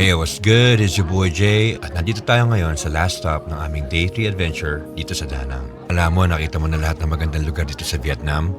Hey, what's good? It's your boy Jay at nandito tayo ngayon sa last stop ng aming day 3 adventure dito sa Da Nang. Alam mo, nakita mo na lahat ng magandang lugar dito sa Vietnam?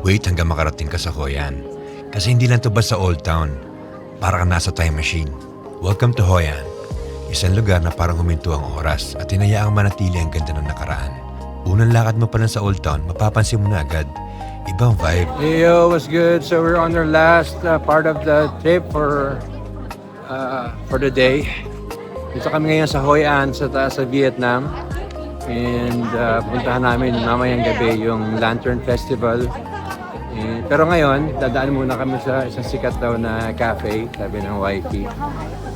Wait hanggang makarating ka sa Hoi An. Kasi hindi lang to basta Old Town. Para kang nasa time machine. Welcome to Hoi An. Isang lugar na parang huminto ang oras at hinayaang manatili ang ganda ng nakaraan. Unang lakad mo pa lang sa Old Town, mapapansin mo na agad. Ibang vibe. Hey yo, what's good? So we're on our last part of the trip for the day. Dito kami ngayon sa Hoi An sa taas sa Vietnam. And puntahan namin mamayang gabi yung Lantern Festival. Pero ngayon, dadaan muna kami sa isang sikat daw na cafe, sabi ng wifey.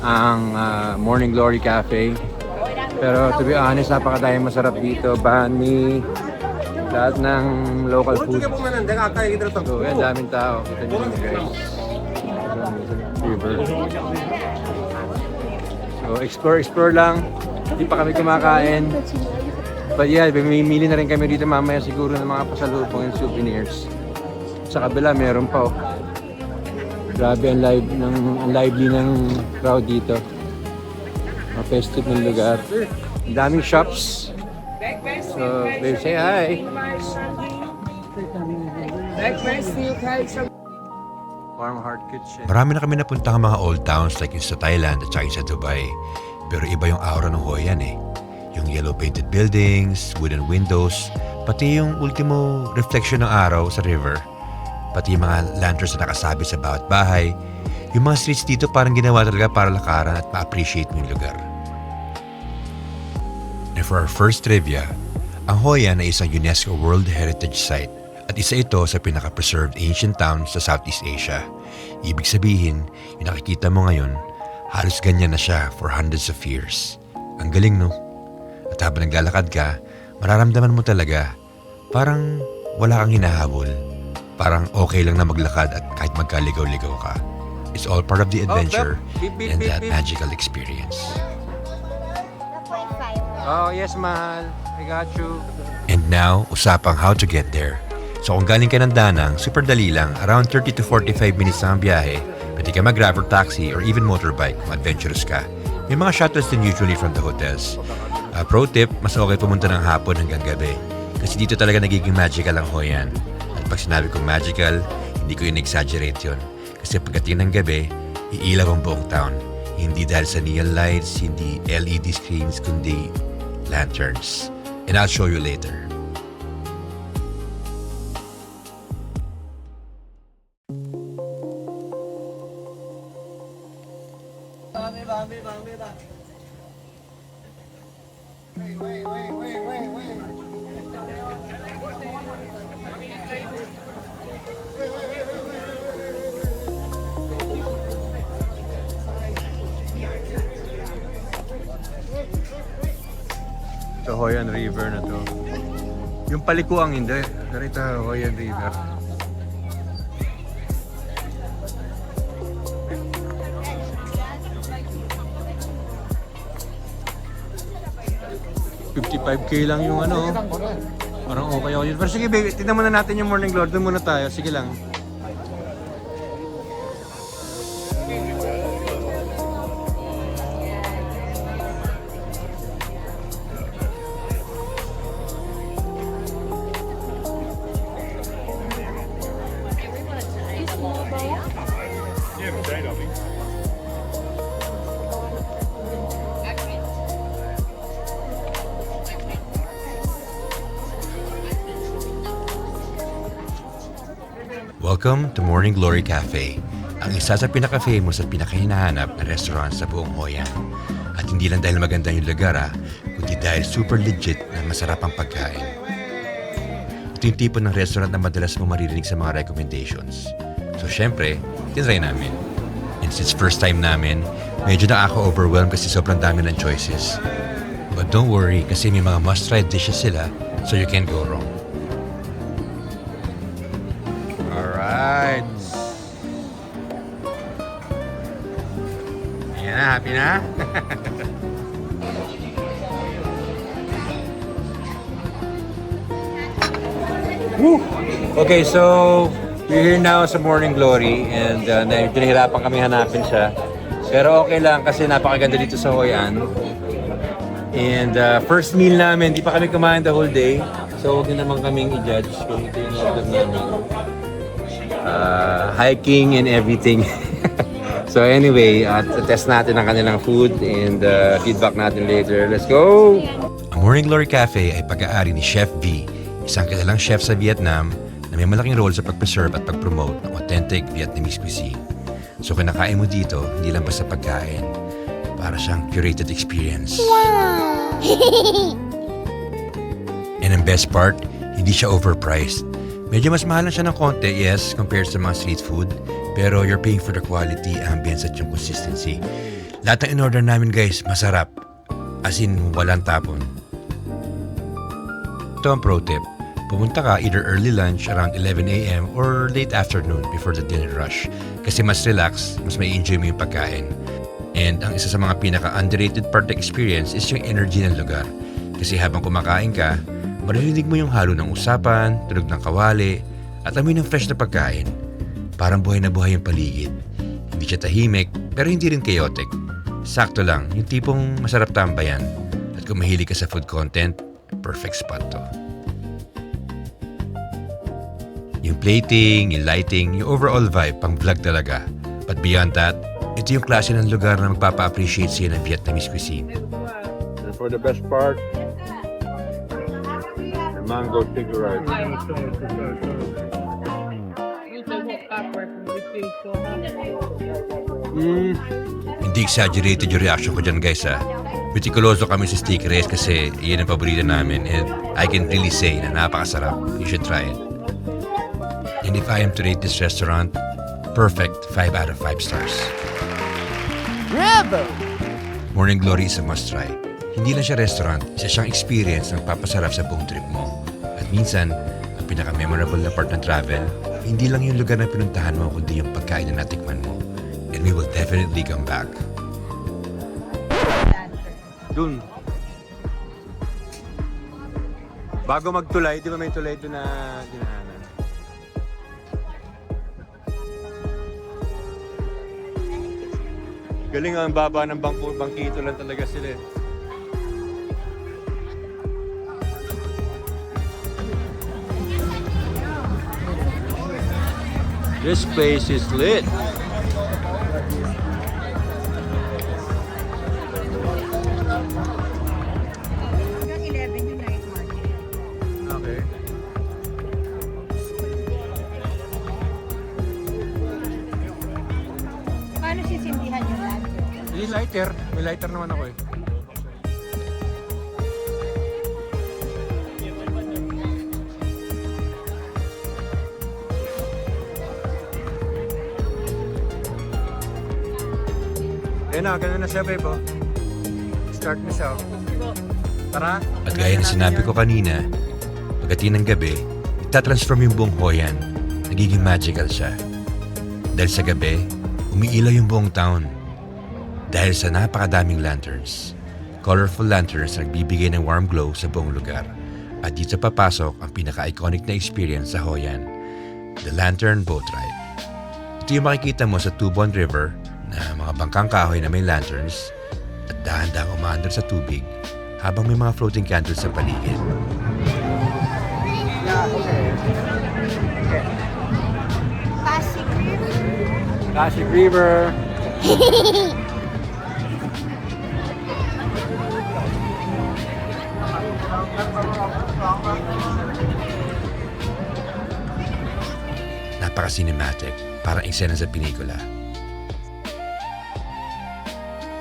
Ang Morning Glory Cafe. Pero to be honest, napakadaming masarap dito. Banh, lahat ng local food. So, yan, daming tao. Kita nyo yun, guys. River. So, explore lang. Hindi pa kami kumakain. But yeah, mimili na rin kami dito mamaya siguro ng mga pasalubong and souvenirs. Sa kabila, meron pa oh. Grabe, ang lively ng crowd dito. Festive ng lugar. Ang daming shops. So, babe, say hi. Warm Heart Kitchen. Marami na kami napuntang mga old towns like yung sa Thailand at saka yung sa Dubai. Pero iba yung aura ng Hoi An eh. Yung yellow painted buildings, wooden windows, pati yung ultimo reflection ng araw sa river. Pati yung mga lanterns na nakasabi sa bawat bahay. Yung mga streets dito parang ginawa talaga para lakaran at ma-appreciate mo yung lugar. And for our first trivia, ang Hoi An ay isang UNESCO World Heritage Site at isa ito sa pinaka-preserved ancient towns sa Southeast Asia. Ibig sabihin, yung nakikita mo ngayon, halos ganyan na siya for hundreds of years. Ang galing no? At habang naglalakad ka, mararamdaman mo talaga, parang wala kang hinahabol. Parang okay lang na maglakad at kahit magkaligaw-ligaw ka. It's all part of the adventure and that magical experience. Oh, yes, mahal. I got you. And now, usapang how to get there. So kung galing ka ng Da Nang, super dali lang, around 30 to 45 minutes lang ang biyahe. Pwede ka mag-grab or taxi or even motorbike kung adventurous ka. May mga shuttles din usually from the hotels. Pro tip, mas okay pumunta ng hapon hanggang gabi. Kasi dito talaga nagiging magical ang Hoi An. At pag sinabi kong magical, hindi ko in-exaggerate yun. Kasi pagdating ng gabi, iilaw ang buong town. Hindi dahil sa neon lights, hindi LED screens, kundi lanterns. And I'll show you later. Sa Hoi An River na to. Yung palikuang hindi. Pero ito Hoi An River. $55K lang yung ano. Parang okay ako yun. Pero sige baby, tignan muna natin yung Morning Glory. Doon muna tayo. Sige lang. Welcome to Morning Glory Cafe, ang isa sa pinaka-famous at pinaka-hinahanap na restaurant sa buong Hoi An. At hindi lang dahil maganda yung lugar kundi dahil super legit na masarap ang pagkain. Ito yung tipo ng restaurant na madalas mo maririnig sa mga recommendations. So syempre, tinry namin. And since first time namin, medyo nakaka-overwhelm kasi sobrang dami ng choices. But don't worry kasi may mga must-try dishes sila so you can't go wrong. Alright. Ayan na, happy na? Okay, so we're here now sa Morning Glory and nahirapan kami hanapin siya. Pero okay lang kasi napakaganda dito sa Hoi An. And first meal namin, di pa kami kumain the whole day. So huwag nyo naman kaming i-judge kung ito yung order namin. Hiking and everything. So anyway, test natin ang kanilang food and feedback natin later. Let's go! Ang Morning Glory Cafe ay pag-aari ni Chef V, isang kilalang chef sa Vietnam na may malaking role sa pag-preserve at pag-promote ng authentic Vietnamese cuisine. So kinakain mo dito, hindi lang basta pagkain, para siyang curated experience. And ang best part, hindi siya overpriced. Medyo mas mahal lang siya ng konti, yes, compared sa mga street food, pero you're paying for the quality, ambience at yung consistency. Lahat ng in-order namin guys, masarap. As in, walang tapon. Ito ang pro tip. Pumunta ka either early lunch around 11 a.m. or late afternoon before the dinner rush. Kasi mas relax, mas may enjoy mo yung pagkain. And ang isa sa mga pinaka-underrated part ng experience is yung energy ng lugar. Kasi habang kumakain ka, maririnig mo yung halo ng usapan, tunog ng kawali, at amoy ng fresh na pagkain. Parang buhay na buhay yung paligid. Hindi siya tahimik, pero hindi rin chaotic. Sakto lang, yung tipong masarap tambayan. At kung mahilig ka sa food content, perfect spot to. Yung plating, yung lighting, yung overall vibe, pang vlog talaga. But beyond that, ito yung klase ng lugar na magpapa-appreciate sa'yo ng Vietnamese cuisine. And for the best part, the mango sticky rice. Hindi exaggerated yung reaction ko dyan guys ha. Meticuloso kami sa sticky rice kasi iyan ang paborito namin and I can really say na napakasarap. You should try it. And if I am to rate this restaurant, perfect 5 out of 5 stars. Bravo! Morning Glory is a must-try. Hindi lang siya restaurant, isa siyang experience na magpapasarap sa buong trip mo. At minsan, ang pinaka-memorable na part ng travel, hindi lang yung lugar na pinuntahan mo, kundi yung pagkain na natikman mo. And we will definitely come back. Dun. Bago magtulay, di ba may tulay doon na dinaanan? Galing ang baba ng bangkito lang talaga sila. This place is lit. Hanggang 11 yung night market. Okay. Paano sisindihan yung lantern? May lighter. May lighter naman ako eh. Ayun na, ganun na siya, babe. Oh. Start mo siya. Oh. Tara. At gaya na sinabi ko kanina, pagdating ng gabi, itatransform yung buong Hoi An. Nagiging magical siya. Dahil sa gabi, umiilaw yung buong town. Dahil sa napakadaming lanterns. Colorful lanterns na nagbibigay ng warm glow sa buong lugar. At dito papasok ang pinaka-iconic na experience sa Hoi An, the Lantern Boat Ride. Ito yung makikita mo sa Two Bon River na mga bangkang kahoy na may lanterns at dahan-dahang umaandar sa tubig habang may mga floating candles sa paligid. Pasig River. Pasig River. Napaka-cinematic, parang eksena sa pelikula.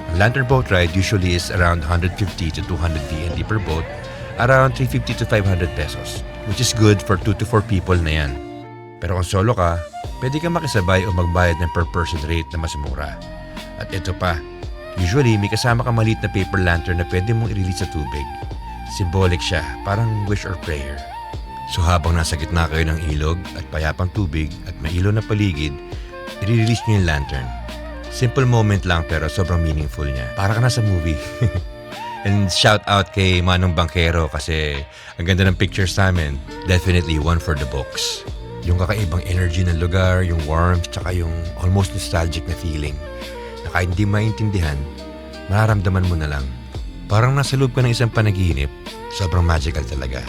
Ang Lantern Boat Ride usually is around 150 to 200 VND per boat, around 350 to 500 pesos, which is good for 2 to 4 people na yan. Pero kung solo ka, pwede kang makisabay o magbayad ng per person rate na mas mura. At ito pa, usually may kasama kang maliit na paper lantern na pwede mong i-release sa tubig. Symbolic siya, parang wish or prayer. So habang nasa gitna kayo ng ilog at payapang tubig at may ilaw na paligid, i-release nyo yung lantern. Simple moment lang pero sobrang meaningful niya. Para ka nasa movie. And shout out kay Manong Bangkero kasi ang ganda ng pictures namin. Definitely one for the books. Yung kakaibang energy ng lugar, yung warmth, tsaka yung almost nostalgic na feeling. na kahit hindi maintindihan, mararamdaman mo na lang. Parang nasa loob ka ng isang panaginip, sobrang magical talaga.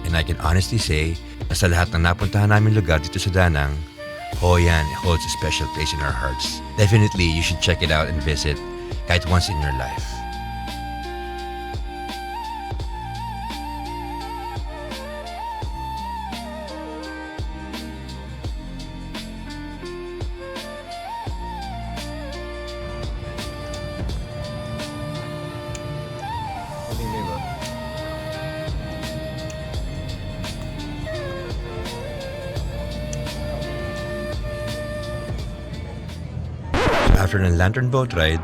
And I can honestly say na sa lahat ng napuntahan namin lugar dito sa Danang, Hoi An holds a special place in our hearts. Definitely, you should check it out and visit kahit once in your life. After ng lantern boat ride,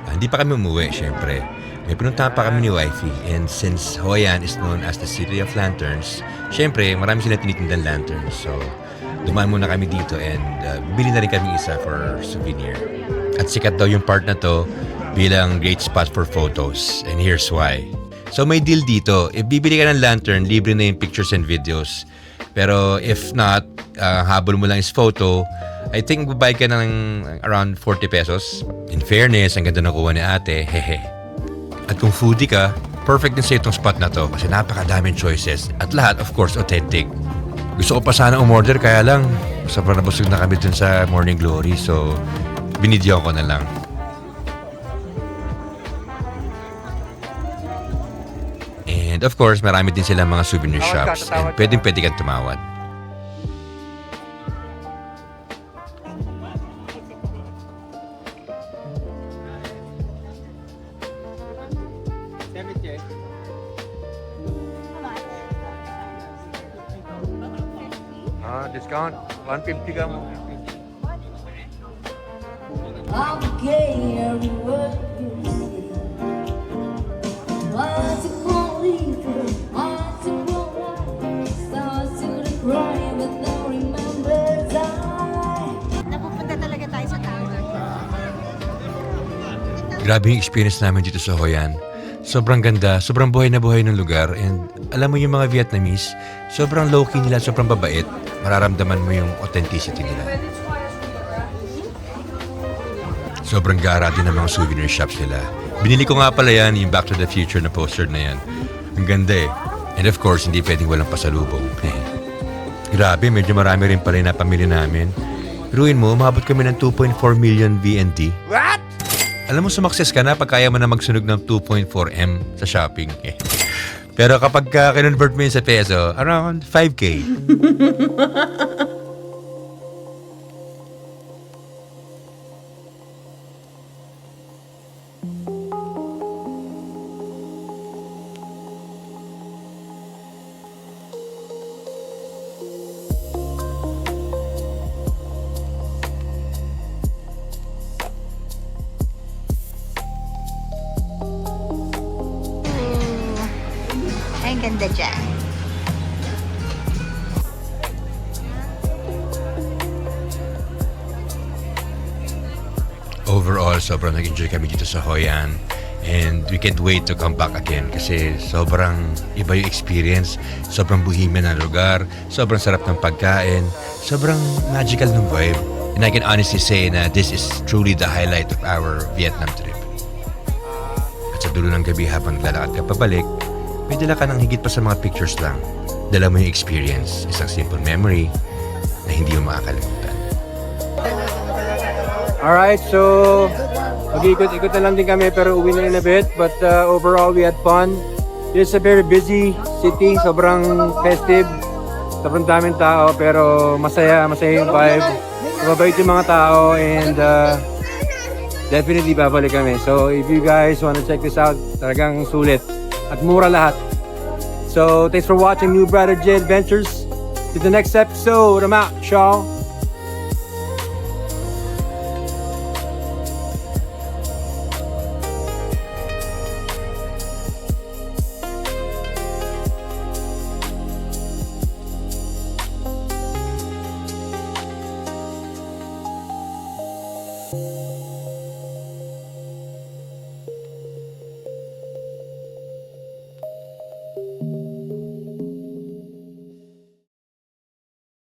hindi pa kami umuwi, syempre. May pinuntahan pa kami ni Wifey, and since Hoi An is known as the City of Lanterns, syempre, marami sila tinitindang lanterns. So, dumaan muna kami dito and bibili na rin kami isa for souvenir. At sikat daw yung part na to bilang great spot for photos, and here's why. So, may deal dito. If bibili ka ng lantern, libre na yung pictures and videos. Pero if not, habol mo lang is photo, I think buy ka ng around 40 pesos. In fairness, ang ganda nakuha ni ate, hehe. At kung foodie ka, perfect din sa itong spot na to kasi napakadaming choices. At lahat, of course, authentic. Gusto ko pa sana umorder, kaya lang, sobrang nabusog na kami dun sa Morning Glory. So, binidyoan ko na lang. And of course, marami din silang mga souvenir shops and pwedeng-pwede kang tumawad. Discount 150 ka mo. Napupunta talaga tayo sa tower. Grabe yung experience namin dito sa Hoi An. Sobrang ganda, sobrang buhay na buhay ng lugar, and alam mo yung mga Vietnamese, sobrang low-key nila, sobrang babait. Mararamdaman mo yung authenticity nila. Sobrang gara din ng mga souvenir shops nila. Binili ko nga pala yan, yung Back to the Future na poster na yan. Ang ganda eh. And of course, hindi pwedeng walang pasalubong. Grabe, medyo marami rin pala yung napamili namin. Ruin mo, umabot kami ng 2.4 million VND. What? Alam mo, sumakses ka na pag kaya mo na magsunog ng 2.4M sa shopping. Pero kapag kinonvert mo yun sa peso, around 5K. Ay, ang ganda dyan. Overall, sobrang nag-enjoy kami dito sa Hoi An. And we can't wait to come back again kasi sobrang iba yung experience. Sobrang bohemian ng lugar, sobrang sarap ng pagkain, sobrang magical ng vibe. And I can honestly say na this is truly the highlight of our Vietnam trip. At sa dulo ng gabi habang naglalakad ka pabalik, may dala ka ng higit pa sa mga pictures lang. Dala mo yung experience, isang simple memory na hindi mo makakalimutan. Alright, so mag-ikot-ikot na lang din kami pero uwi na in a bit. But overall, we had fun. It's a very busy city, sobrang festive, sobrang daming tao pero masaya yung vibe. Mabait yung mga tao and definitely babalik kami. So if you guys want to check this out, talagang sulit at mura lahat. So thanks for watching New Brother J Adventures. To the next episode, I'm out, y'all.